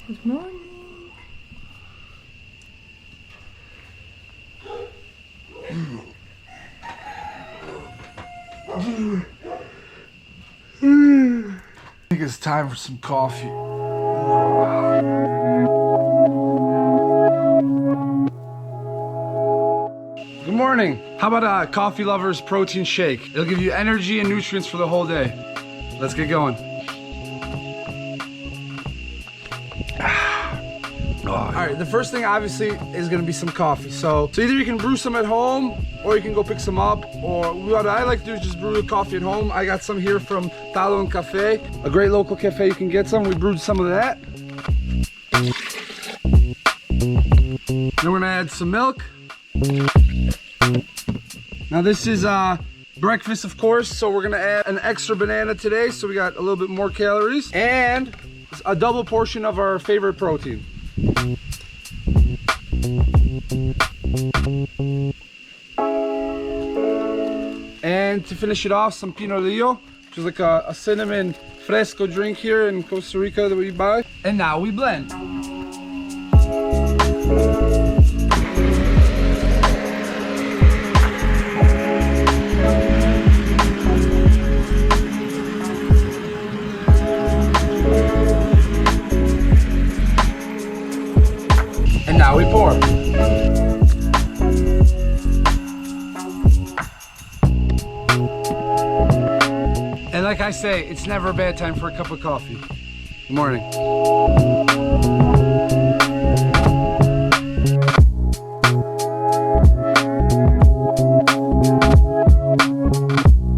Good morning. I think it's time for some coffee. Good morning. How about a coffee lover's protein shake? It'll give you energy and nutrients for the whole day. Let's get going. All right, the first thing obviously is gonna be some coffee. So either you can brew some at home or you can go pick some up, or what I like to do is just brew the coffee at home. I got some here from Talo and Cafe, a great local cafe you can get some. We brewed some of that. Then we're gonna add some milk. Now this is breakfast, of course, so we're gonna add an extra banana today, so we got a little bit more calories, and a double portion of our favorite protein. And to finish it off, some pinolillo, which is like a cinnamon fresco drink here in Costa Rica that we buy. And now we blend. And now we pour. And like I say, it's never a bad time for a cup of coffee. Good morning.